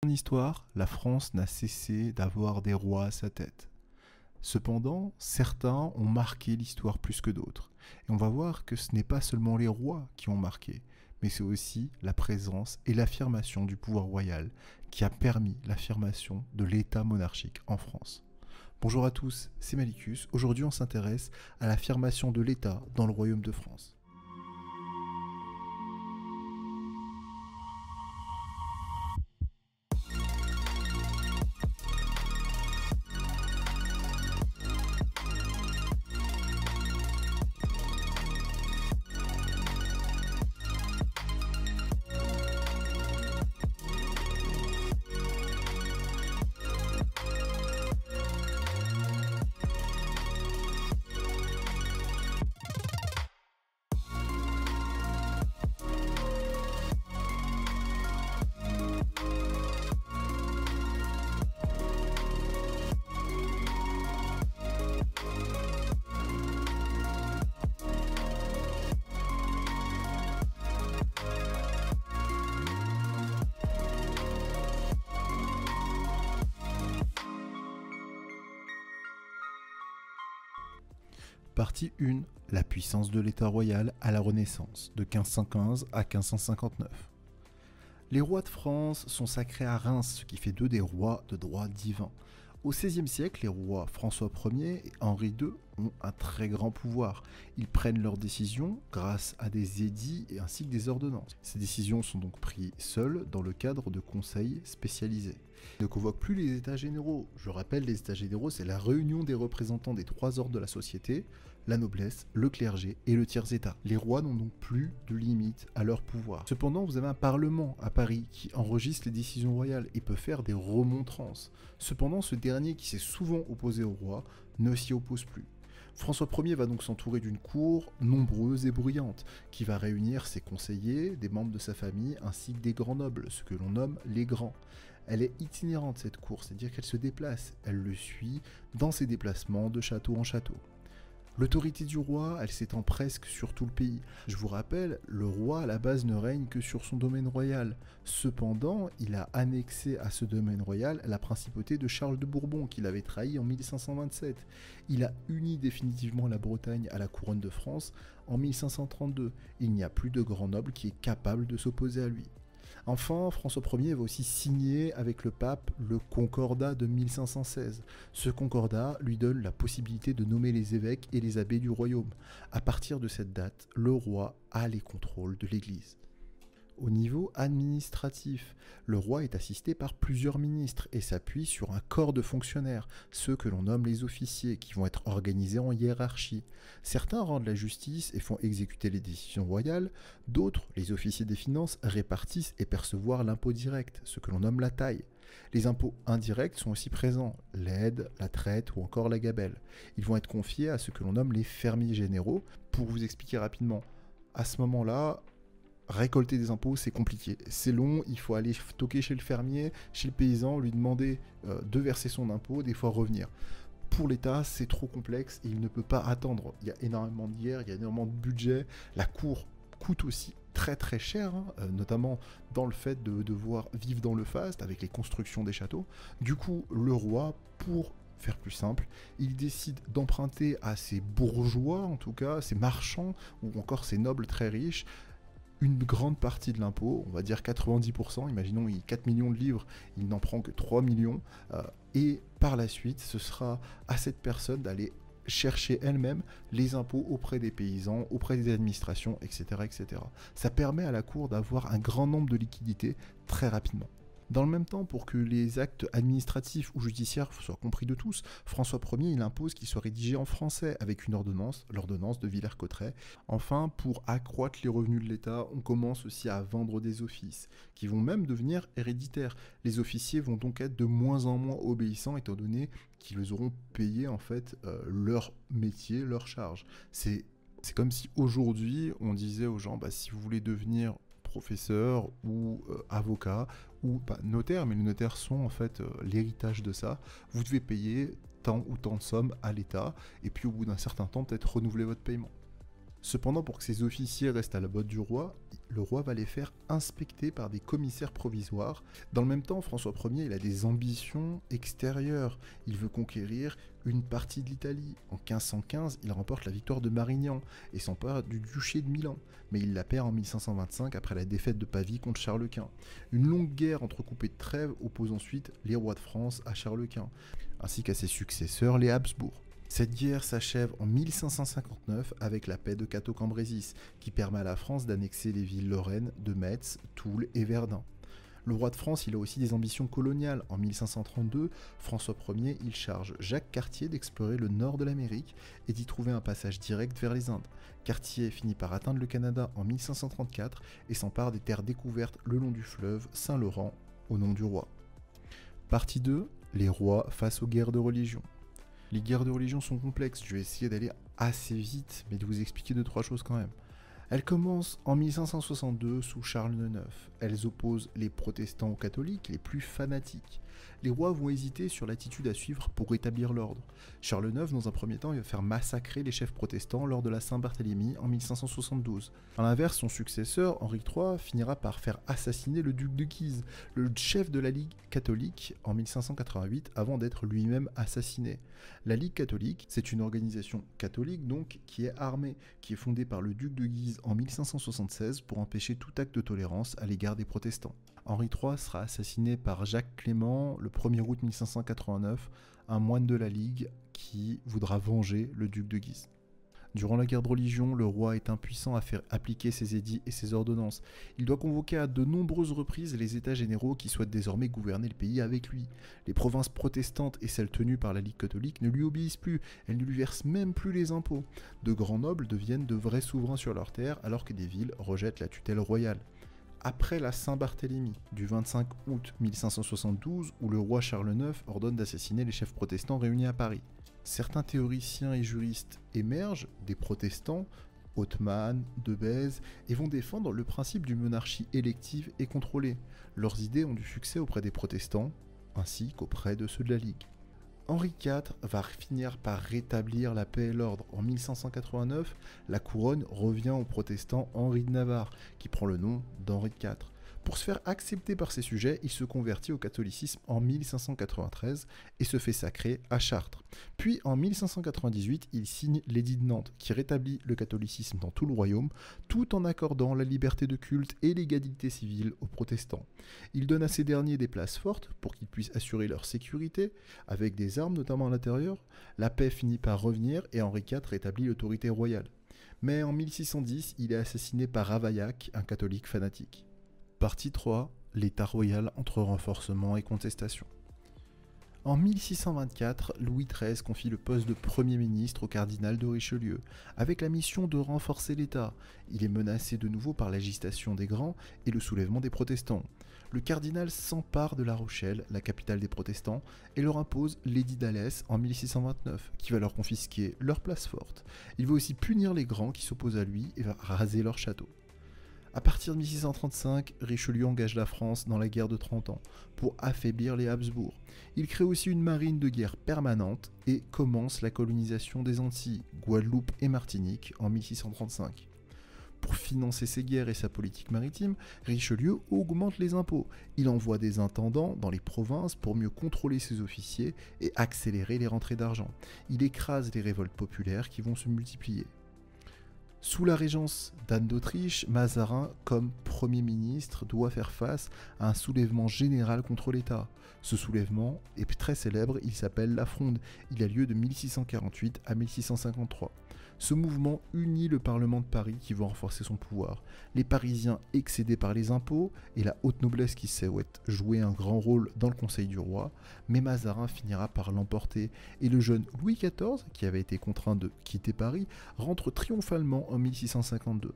Son histoire, la France n'a cessé d'avoir des rois à sa tête. Cependant, certains ont marqué l'histoire plus que d'autres. Et on va voir que ce n'est pas seulement les rois qui ont marqué, mais c'est aussi la présence et l'affirmation du pouvoir royal qui a permis l'affirmation de l'État monarchique en France. Bonjour à tous, c'est Malicus. Aujourd'hui, on s'intéresse à l'affirmation de l'État dans le Royaume de France. Partie 1. La puissance de l'État royal à la Renaissance, de 1515 à 1559. Les rois de France sont sacrés à Reims, ce qui fait d'eux des rois de droit divin. Au XVIe siècle, les rois François Ier et Henri II ont un très grand pouvoir. Ils prennent leurs décisions grâce à des édits et ainsi que des ordonnances. Ces décisions sont donc prises seules dans le cadre de conseils spécialisés. Ils ne convoquent plus les états généraux. Je rappelle, les états généraux, c'est la réunion des représentants des trois ordres de la société, la noblesse, le clergé et le tiers-état. Les rois n'ont donc plus de limite à leur pouvoir. Cependant, vous avez un parlement à Paris qui enregistre les décisions royales et peut faire des remontrances. Cependant, ce dernier qui s'est souvent opposé au roi ne s'y oppose plus. François Ier va donc s'entourer d'une cour nombreuse et bruyante, qui va réunir ses conseillers, des membres de sa famille, ainsi que des grands nobles, ce que l'on nomme les grands. Elle est itinérante cette cour, c'est-à-dire qu'elle se déplace, elle le suit dans ses déplacements de château en château. L'autorité du roi, elle s'étend presque sur tout le pays. Je vous rappelle, le roi à la base ne règne que sur son domaine royal. Cependant, il a annexé à ce domaine royal la principauté de Charles de Bourbon, qu'il avait trahi en 1527. Il a uni définitivement la Bretagne à la couronne de France en 1532. Il n'y a plus de grand noble qui est capable de s'opposer à lui. Enfin, François Ier va aussi signer avec le pape le Concordat de 1516. Ce Concordat lui donne la possibilité de nommer les évêques et les abbés du royaume. À partir de cette date, le roi a les contrôles de l'Église. Au niveau administratif, le roi est assisté par plusieurs ministres et s'appuie sur un corps de fonctionnaires, ceux que l'on nomme les officiers, qui vont être organisés en hiérarchie. Certains rendent la justice et font exécuter les décisions royales, d'autres, les officiers des finances, répartissent et percevoir l'impôt direct, ce que l'on nomme la taille. Les impôts indirects sont aussi présents, l'aide, la traite ou encore la gabelle. Ils vont être confiés à ce que l'on nomme les fermiers généraux. Pour vous expliquer rapidement, à ce moment-là, récolter des impôts, c'est compliqué, c'est long, il faut aller toquer chez le fermier, chez le paysan, lui demander de verser son impôt, des fois revenir. Pour l'État, c'est trop complexe et il ne peut pas attendre. Il y a énormément de guerres, il y a énormément de budget, la cour coûte aussi très très cher, notamment dans le fait de devoir vivre dans le faste avec les constructions des châteaux. Du coup, le roi, pour faire plus simple, il décide d'emprunter à ses bourgeois, en tout cas, ses marchands, ou encore ses nobles très riches, une grande partie de l'impôt, on va dire 90%, imaginons il a 4 millions de livres, il n'en prend que 3 millions, et par la suite, ce sera à cette personne d'aller chercher elle-même les impôts auprès des paysans, auprès des administrations, etc., etc. Ça permet à la cour d'avoir un grand nombre de liquidités très rapidement. Dans le même temps, pour que les actes administratifs ou judiciaires soient compris de tous, François Ier il impose qu'ils soient rédigés en français avec une ordonnance, l'ordonnance de Villers-Cotterêts. Enfin, pour accroître les revenus de l'État, on commence aussi à vendre des offices, qui vont même devenir héréditaires. Les officiers vont donc être de moins en moins obéissants, étant donné qu'ils auront payé en fait leur métier, leur charge. C'est comme si aujourd'hui on disait aux gens, si vous voulez devenir professeur ou avocat ou pas notaire, mais les notaires sont en fait l'héritage de ça. Vous devez payer tant ou tant de sommes à l'État et puis au bout d'un certain temps peut-être renouveler votre paiement. Cependant, pour que ces officiers restent à la botte du roi, le roi va les faire inspecter par des commissaires provisoires. Dans le même temps, François Ier, il a des ambitions extérieures. Il veut conquérir une partie de l'Italie. En 1515, il remporte la victoire de Marignan et s'empare du duché de Milan. Mais il la perd en 1525 après la défaite de Pavie contre Charles Quint. Une longue guerre entrecoupée de trêves oppose ensuite les rois de France à Charles Quint, ainsi qu'à ses successeurs, les Habsbourg. Cette guerre s'achève en 1559 avec la paix de Cateau-Cambrésis, qui permet à la France d'annexer les villes lorraines de Metz, Toul et Verdun. Le roi de France, il a aussi des ambitions coloniales. En 1532, François Ier, il charge Jacques Cartier d'explorer le nord de l'Amérique et d'y trouver un passage direct vers les Indes. Cartier finit par atteindre le Canada en 1534 et s'empare des terres découvertes le long du fleuve Saint-Laurent au nom du roi. Partie 2, les rois face aux guerres de religion. Les guerres de religion sont complexes, je vais essayer d'aller assez vite, mais de vous expliquer 2-3 choses quand même. Elles commencent en 1562 sous Charles IX. Elles opposent les protestants aux catholiques les plus fanatiques. Les rois vont hésiter sur l'attitude à suivre pour rétablir l'ordre. Charles IX, dans un premier temps, il va faire massacrer les chefs protestants lors de la Saint-Barthélemy en 1572. A l'inverse, son successeur, Henri III, finira par faire assassiner le duc de Guise, le chef de la Ligue catholique, en 1588, avant d'être lui-même assassiné. La Ligue catholique, c'est une organisation catholique donc qui est armée, qui est fondée par le duc de Guise en 1576 pour empêcher tout acte de tolérance à l'égard des protestants. Henri III sera assassiné par Jacques Clément le 1er août 1589, un moine de la Ligue qui voudra venger le duc de Guise. Durant la guerre de religion, le roi est impuissant à faire appliquer ses édits et ses ordonnances. Il doit convoquer à de nombreuses reprises les États généraux qui souhaitent désormais gouverner le pays avec lui. Les provinces protestantes et celles tenues par la Ligue catholique ne lui obéissent plus, elles ne lui versent même plus les impôts. De grands nobles deviennent de vrais souverains sur leurs terres alors que des villes rejettent la tutelle royale. Après la Saint-Barthélemy du 25 août 1572, où le roi Charles IX ordonne d'assassiner les chefs protestants réunis à Paris. Certains théoriciens et juristes émergent, des protestants, Hautemann, Debèze, et vont défendre le principe d'une monarchie élective et contrôlée. Leurs idées ont du succès auprès des protestants, ainsi qu'auprès de ceux de la Ligue. Henri IV va finir par rétablir la paix et l'ordre. En 1589, la couronne revient au protestant Henri de Navarre, qui prend le nom d'Henri IV. Pour se faire accepter par ses sujets, il se convertit au catholicisme en 1593 et se fait sacrer à Chartres. Puis en 1598, il signe l'édit de Nantes qui rétablit le catholicisme dans tout le royaume, tout en accordant la liberté de culte et l'égalité civile aux protestants. Il donne à ces derniers des places fortes pour qu'ils puissent assurer leur sécurité, avec des armes notamment à l'intérieur. La paix finit par revenir et Henri IV rétablit l'autorité royale. Mais en 1610, il est assassiné par Ravaillac, un catholique fanatique. Partie 3. L'État royal entre renforcement et contestation. En 1624, Louis XIII confie le poste de Premier ministre au cardinal de Richelieu, avec la mission de renforcer l'État. Il est menacé de nouveau par l'agitation des grands et le soulèvement des protestants. Le cardinal s'empare de La Rochelle, la capitale des protestants, et leur impose l'édit d'Alès en 1629, qui va leur confisquer leur place forte. Il va aussi punir les grands qui s'opposent à lui et va raser leur château. À partir de 1635, Richelieu engage la France dans la guerre de 30 ans pour affaiblir les Habsbourg. Il crée aussi une marine de guerre permanente et commence la colonisation des Antilles, Guadeloupe et Martinique en 1635. Pour financer ses guerres et sa politique maritime, Richelieu augmente les impôts. Il envoie des intendants dans les provinces pour mieux contrôler ses officiers et accélérer les rentrées d'argent. Il écrase les révoltes populaires qui vont se multiplier. Sous la régence d'Anne d'Autriche, Mazarin, comme Premier ministre, doit faire face à un soulèvement général contre l'État. Ce soulèvement est très célèbre, il s'appelle la Fronde. Il a lieu de 1648 à 1653. Ce mouvement unit le Parlement de Paris qui veut renforcer son pouvoir. Les Parisiens excédés par les impôts et la haute noblesse qui souhaite jouer un grand rôle dans le Conseil du roi, mais Mazarin finira par l'emporter et le jeune Louis XIV, qui avait été contraint de quitter Paris, rentre triomphalement en 1652.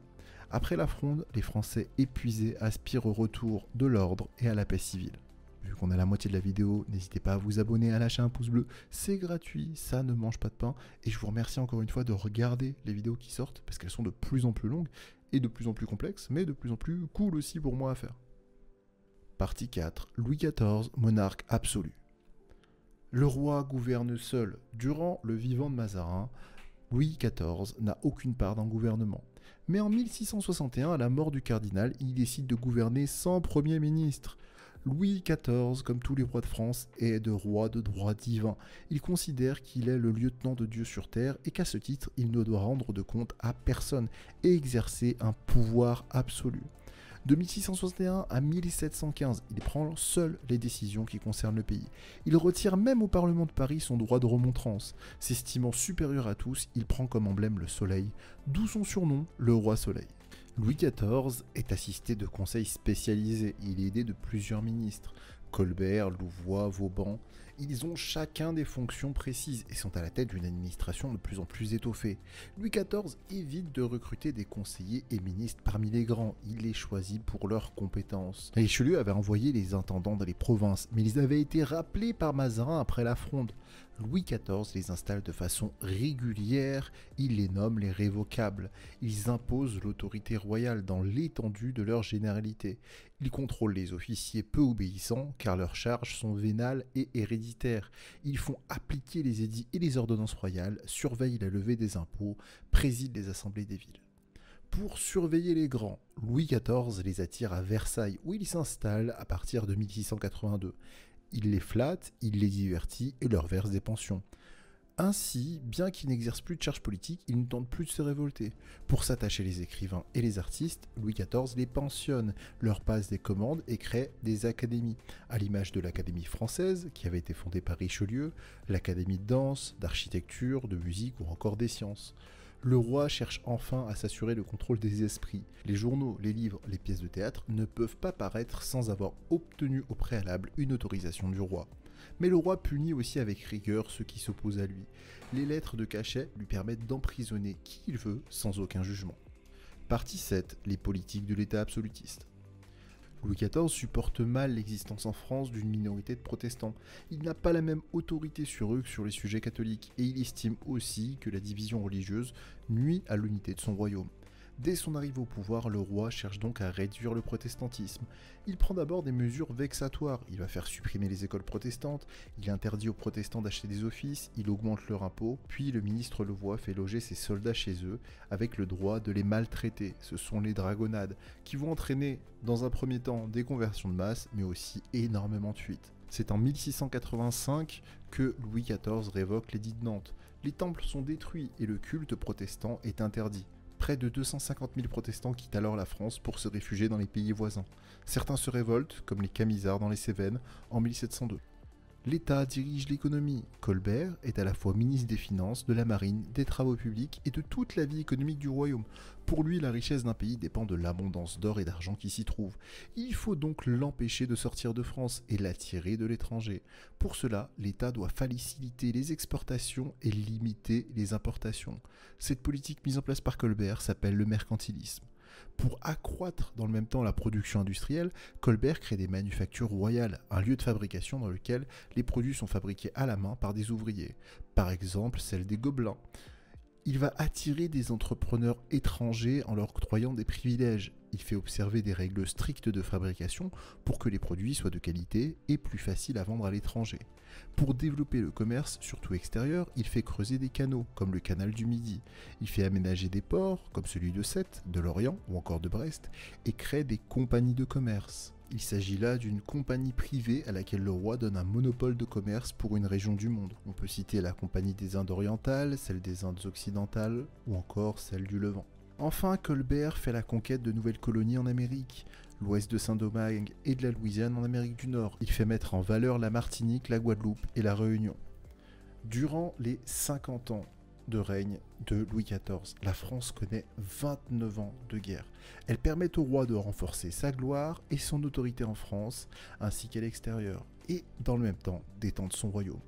Après la Fronde, les Français épuisés aspirent au retour de l'ordre et à la paix civile. Vu qu'on a la moitié de la vidéo, n'hésitez pas à vous abonner, à lâcher un pouce bleu, c'est gratuit, ça ne mange pas de pain, et je vous remercie encore une fois de regarder les vidéos qui sortent, parce qu'elles sont de plus en plus longues, et de plus en plus complexes, mais de plus en plus cool aussi pour moi à faire. Partie 4. Louis XIV, monarque absolu. Le roi gouverne seul durant le vivant de Mazarin. Louis XIV n'a aucune part dans le gouvernement. Mais en 1661, à la mort du cardinal, il décide de gouverner sans Premier ministre. Louis XIV, comme tous les rois de France, est de roi de droit divin. Il considère qu'il est le lieutenant de Dieu sur terre et qu'à ce titre, il ne doit rendre de compte à personne et exercer un pouvoir absolu. De 1661 à 1715, il prend seul les décisions qui concernent le pays. Il retire même au Parlement de Paris son droit de remontrance. S'estimant supérieur à tous, il prend comme emblème le soleil, d'où son surnom, le roi soleil. Louis XIV est assisté de conseils spécialisés, il est aidé de plusieurs ministres, Colbert, Louvois, Vauban. Ils ont chacun des fonctions précises et sont à la tête d'une administration de plus en plus étoffée. Louis XIV évite de recruter des conseillers et ministres parmi les grands, il les choisit pour leurs compétences. Richelieu avait envoyé les intendants dans les provinces, mais ils avaient été rappelés par Mazarin après la Fronde. Louis XIV les installe de façon régulière, il les nomme les révocables. Ils imposent l'autorité royale dans l'étendue de leur généralité. Ils contrôlent les officiers peu obéissants car leurs charges sont vénales et héréditaires. Ils font appliquer les édits et les ordonnances royales, surveillent la levée des impôts, président les assemblées des villes. Pour surveiller les grands, Louis XIV les attire à Versailles où il s'installe à partir de 1682. Il les flatte, il les divertit et leur verse des pensions. Ainsi, bien qu'il n'exerce plus de charge politique, il ne tente plus de se révolter. Pour s'attacher les écrivains et les artistes, Louis XIV les pensionne, leur passe des commandes et crée des académies, à l'image de l'Académie française, qui avait été fondée par Richelieu, l'Académie de danse, d'architecture, de musique ou encore des sciences. Le roi cherche enfin à s'assurer le contrôle des esprits. Les journaux, les livres, les pièces de théâtre ne peuvent pas paraître sans avoir obtenu au préalable une autorisation du roi. Mais le roi punit aussi avec rigueur ceux qui s'opposent à lui. Les lettres de cachet lui permettent d'emprisonner qui il veut sans aucun jugement. Partie 7. Les politiques de l'État absolutiste. Louis XIV supporte mal l'existence en France d'une minorité de protestants. Il n'a pas la même autorité sur eux que sur les sujets catholiques, et il estime aussi que la division religieuse nuit à l'unité de son royaume. Dès son arrivée au pouvoir, le roi cherche donc à réduire le protestantisme. Il prend d'abord des mesures vexatoires, il va faire supprimer les écoles protestantes, il interdit aux protestants d'acheter des offices, il augmente leur impôt, puis le ministre Louvois fait loger ses soldats chez eux avec le droit de les maltraiter. Ce sont les dragonnades qui vont entraîner dans un premier temps des conversions de masse, mais aussi énormément de fuites. C'est en 1685 que Louis XIV révoque l'édit de Nantes. Les temples sont détruits et le culte protestant est interdit. Près de 250 000 protestants quittent alors la France pour se réfugier dans les pays voisins. Certains se révoltent, comme les Camisards dans les Cévennes, en 1702. L'État dirige l'économie. Colbert est à la fois ministre des Finances, de la Marine, des Travaux publics et de toute la vie économique du royaume. Pour lui, la richesse d'un pays dépend de l'abondance d'or et d'argent qui s'y trouve. Il faut donc l'empêcher de sortir de France et l'attirer de l'étranger. Pour cela, l'État doit faciliter les exportations et limiter les importations. Cette politique mise en place par Colbert s'appelle le mercantilisme. Pour accroître dans le même temps la production industrielle, Colbert crée des manufactures royales, un lieu de fabrication dans lequel les produits sont fabriqués à la main par des ouvriers, par exemple celle des Gobelins. Il va attirer des entrepreneurs étrangers en leur octroyant des privilèges. Il fait observer des règles strictes de fabrication pour que les produits soient de qualité et plus faciles à vendre à l'étranger. Pour développer le commerce, surtout extérieur, il fait creuser des canaux, comme le canal du Midi. Il fait aménager des ports, comme celui de Sète, de Lorient ou encore de Brest, et crée des compagnies de commerce. Il s'agit là d'une compagnie privée à laquelle le roi donne un monopole de commerce pour une région du monde. On peut citer la Compagnie des Indes orientales, celle des Indes occidentales ou encore celle du Levant. Enfin, Colbert fait la conquête de nouvelles colonies en Amérique, l'ouest de Saint-Domingue et de la Louisiane en Amérique du Nord. Il fait mettre en valeur la Martinique, la Guadeloupe et la Réunion. Durant les 50 ans de règne de Louis XIV, la France connaît 29 ans de guerre. Elle permet au roi de renforcer sa gloire et son autorité en France, ainsi qu'à l'extérieur, et dans le même temps d'étendre son royaume.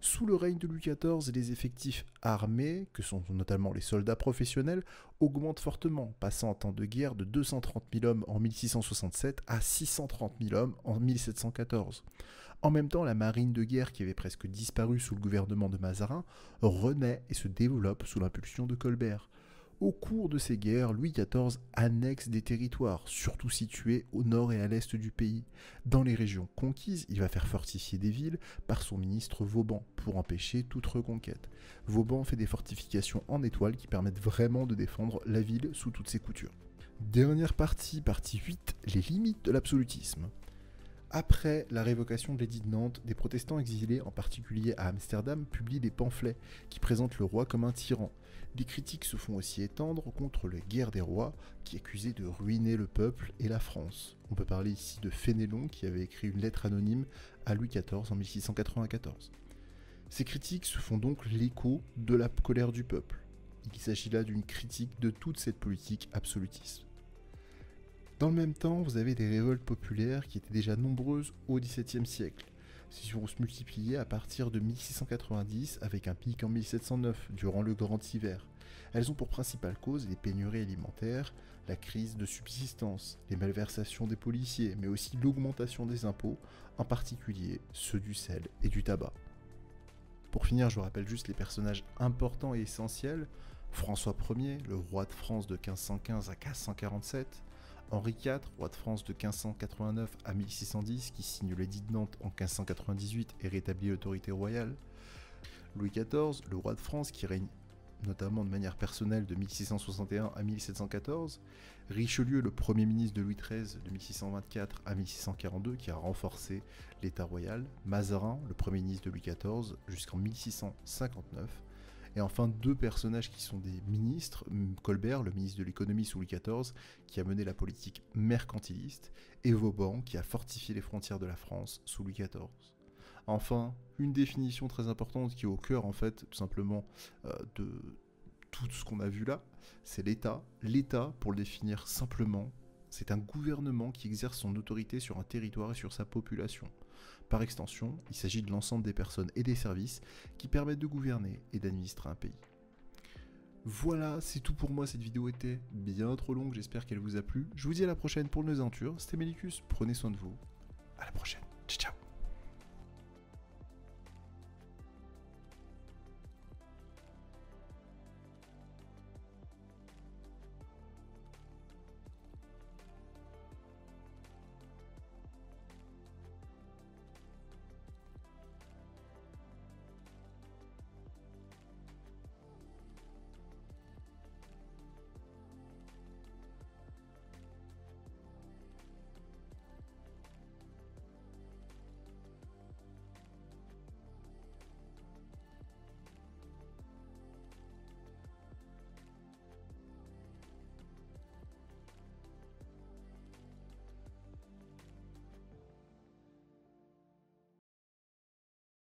Sous le règne de Louis XIV, les effectifs armés, que sont notamment les soldats professionnels, augmentent fortement, passant en temps de guerre de 230 000 hommes en 1667 à 630 000 hommes en 1714. En même temps, la marine de guerre, qui avait presque disparu sous le gouvernement de Mazarin, renaît et se développe sous l'impulsion de Colbert. Au cours de ces guerres, Louis XIV annexe des territoires, surtout situés au nord et à l'est du pays. Dans les régions conquises, il va faire fortifier des villes par son ministre Vauban pour empêcher toute reconquête. Vauban fait des fortifications en étoile qui permettent vraiment de défendre la ville sous toutes ses coutures. Dernière partie, partie 8, les limites de l'absolutisme. Après la révocation de l'édit de Nantes, des protestants exilés, en particulier à Amsterdam, publient des pamphlets qui présentent le roi comme un tyran. Les critiques se font aussi étendre contre les guerres des rois, qui accusaient de ruiner le peuple et la France. On peut parler ici de Fénélon, qui avait écrit une lettre anonyme à Louis XIV en 1694. Ces critiques se font donc l'écho de la colère du peuple. Il s'agit là d'une critique de toute cette politique absolutiste. Dans le même temps, vous avez des révoltes populaires qui étaient déjà nombreuses au XVIIe siècle. Elles vont se multiplier à partir de 1690 avec un pic en 1709, durant le Grand Hiver. Elles ont pour principale cause les pénuries alimentaires, la crise de subsistance, les malversations des policiers, mais aussi l'augmentation des impôts, en particulier ceux du sel et du tabac. Pour finir, je vous rappelle juste les personnages importants et essentiels. François Ier, le roi de France de 1515 à 1547, Henri IV, roi de France de 1589 à 1610, qui signe l'édit de Nantes en 1598 et rétablit l'autorité royale. Louis XIV, le roi de France, qui règne notamment de manière personnelle de 1661 à 1714. Richelieu, le premier ministre de Louis XIII de 1624 à 1642, qui a renforcé l'état royal. Mazarin, le premier ministre de Louis XIV jusqu'en 1659. Et enfin, deux personnages qui sont des ministres, Colbert, le ministre de l'économie sous Louis XIV, qui a mené la politique mercantiliste, et Vauban, qui a fortifié les frontières de la France sous Louis XIV. Enfin, une définition très importante qui est au cœur, en fait, tout simplement, de tout ce qu'on a vu là, c'est l'État. L'État, pour le définir simplement, c'est un gouvernement qui exerce son autorité sur un territoire et sur sa population. Par extension, il s'agit de l'ensemble des personnes et des services qui permettent de gouverner et d'administrer un pays. Voilà, c'est tout pour moi, cette vidéo était bien trop longue, j'espère qu'elle vous a plu. Je vous dis à la prochaine pour une nouvelle aventure, c'était Mellicus, prenez soin de vous, à la prochaine.